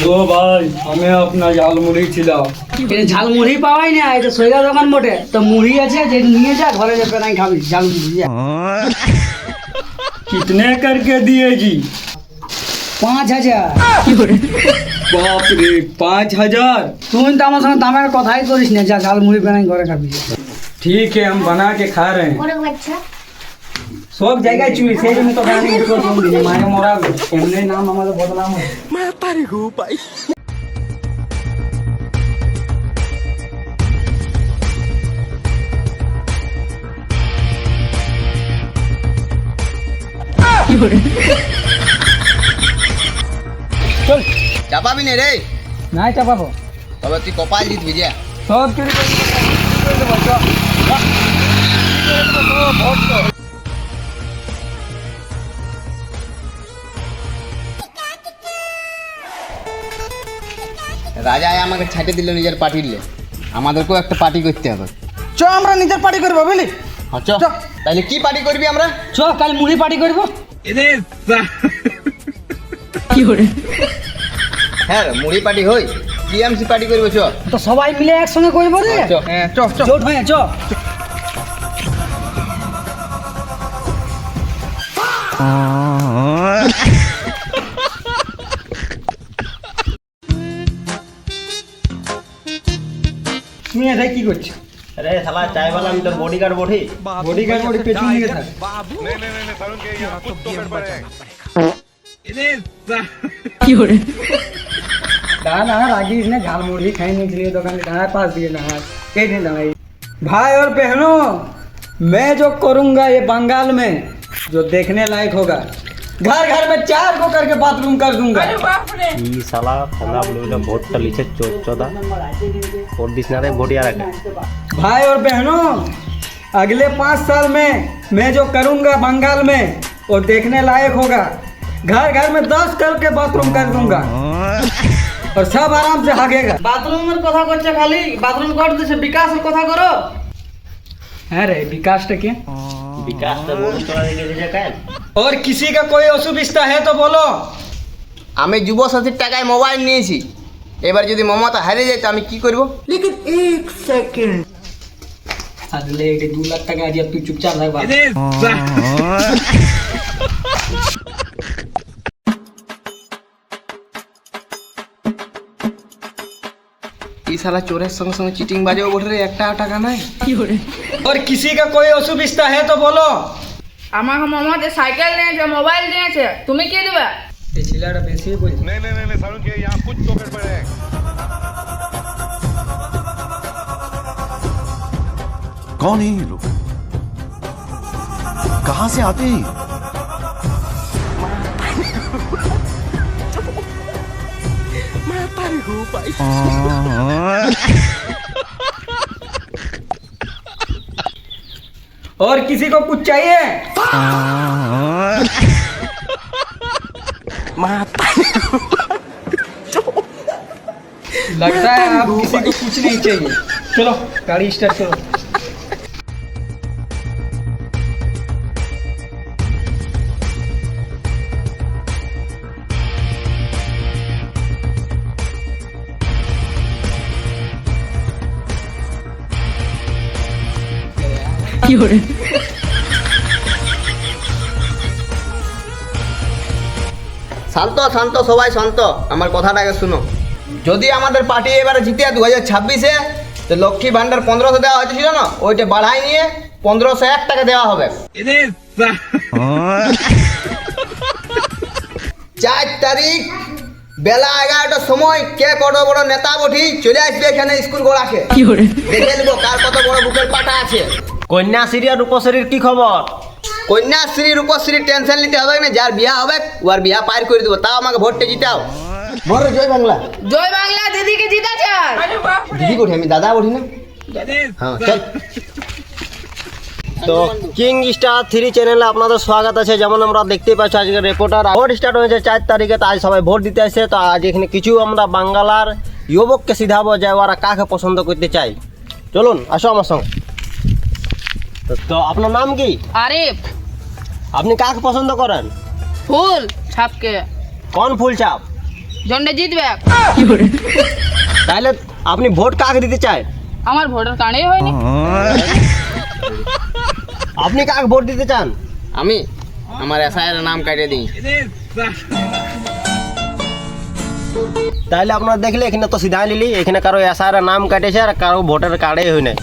গো ভাই আমি আপনার ঝালমুড়ি ছিলাম। ঝালমুড়ি পাওয়াই না, এটা সৈরা দোকান মোটে তো মুড়ি আছে, যে নিয়ে যা ঘরে যাবে নাই খাবি ঝালমুড়ি। कितने करके दिए जी? 5,000। बाप रे 5,000। তুই তো আমার সঙ্গে দামের কথাই করিস না, যা ঝালমুড়ি বানাই ঘরে খাবি। ठीक है हम बना के खा रहे हैं। সব জায়গায় চুই, সেই জন্য তো বানানি মায়ে মরাবে, এমনি নাম আমাদের বদনাম হয়। চল চাপাবি নে রে, নাই চাপাবো, তবে তুই কপাল জিতবি যে। সব চুরি করে দেবো, চল। রাজা আমাকে ছাটে দিল নিজের পার্টির লে, আমাদেরকেও একটা পার্টি করতে হবে। চ আমরা নিজের পার্টি করবো বুঝলি। চ তাহলে কি পার্টি করবি আমরা? চ কাল মুড়ি পার্টি করবো। হ্যাঁ মুড়ি পার্টি হই, টিএমসি পার্টি করবো। চ তো সবাই মিলে একসঙ্গে করবো রে। চ। হ্যাঁ চ চ জোট হয়ে চ। তুমি এটাই কি করছো? अरे साला चाय वाला हम तो बॉडीगार्ड बोठी বডিগার্ড বডি পেছন দিকে থাক। दादा रागिस ने झालमुड़ी खाने के लिए दुकान के पास दिए ना कई दिन लड़ाई। भाई और बहनों, मैं जो करूंगा ये बंगाल में जो देखने लायक होगा, घर घर में 4 को करके बाथरूम कर दूंगा। ई साला खंदा बोले वोट टा लीचे चोदा और दिसना रे वोट यार का भाई और बहनों, अगले 5 साल में मैं जो करूंगा बंगाल में वो देखने लायक होगा। घर घर में 10 करके बाथरूम कर दूंगा और सब आराम से भागेगा। बाथरूम में कथा करছে खाली बाथरूम कर देছে, विकास कथा करो। হ্যাঁ রে विकासটা কি? विकास तो वोट चला दे के काल और किसी का कोई असुविधा है तो बोलो। আমি যুব সাথীর টাকায় মোবাইল নিয়েছি, এবার যদি মমতা হারিয়ে যায় তো আমি কি করব? আদলে এটা 2 লাখ টাকা আছে, তুই চুপচাপ থাক বাবা। এই শালা চোরের সঙ্গে সঙ্গে চিটিং বাজেও বটে রে, একটা টাকা নাই। और किसी का कोई असुविधा है तो बोलो। আমাকে মামাতে সাইকেল নিয়েছে, মোবাইল নিয়েছে, তুমি কি দিবে? এই ছেলেটা বেশি বলছে। नहीं सारुण के यहाँ कुछ तो गड़बड़ है। कौन है ये लोग? कहां से आते हैं? और किसी को कुछ चाहिए? लगता है आप किसी को कुछ नहीं चाहिए। चलो गाड़ी स्टार्ट करो। শান্ত শান্ত সবাই শান্ত, আমার কথাটাকে শুনো। যদি আমাদের পার্টি এবারে জিতে 2026-এ, তো লক্ষ্মী ভান্ডার 1500 দেওয়া হয়েছিল না, ওইটা বাড়াই নিয়ে 1501 টাকা দেওয়া হবে। 4 তারিখ বেলা 11টার সময় কে কত বড় নেতা বঠি চলে আসবে এখানে স্কুল গোড়াকে, দেখে নেবো কার কত বড় বুকের পাটা আছে। কন্যাশ্রী আর রূপশ্রীর কি খবর? কন্যাশ্রী রূপশ্রী টেনশন নিতে হবে না, যার বিয়া হবে ওর বিয়া পার করে দেবো, তাও আমাকে ভোটটা জিতাও। বড় জয় বাংলা। জয় বাংলা দিদিকে জিতাছে। দিদি বঠি, আমি দাদা বঠি না। হ্যাঁ চল। তো কিং স্টার 3 চ্যানেলে আপনাদের স্বাগত আছে। যেমন আমরা দেখতে পাচ্ছি আজকে রিপোর্টার ভোট স্টার্ট হয়েছে 4 তারিখে, তো আজ সবাই ভোট দিতে আসছে। তো আজ এখানে কিছু আমরা বাঙ্গালার যুবককে শিখাবো যে ওরা কাকে পছন্দ করতে চাই। চলুন আসো আমার সঙ্গে। তো আপনার নাম কি? আরিফ। আপনি কাকে পছন্দ করেন? ফুল ছাপকে। কোন ফুল চাপ? জন্ডে জিতবে। তাহলে আপনি ভোট কাকে দিতে চান? আমার ভোটার কার্ডই হয়নি। আপনি কাকে ভোট দিতে চান? আমি আমার এসআইয়ের নাম কাটিয়ে দিই। তাহলে আপনারা দেখলে এখানে তো সিধা লিলি, এখানে কারো এসআর নাম কাটেছে আর কারো ভোটার কার্ডে হয় নাই।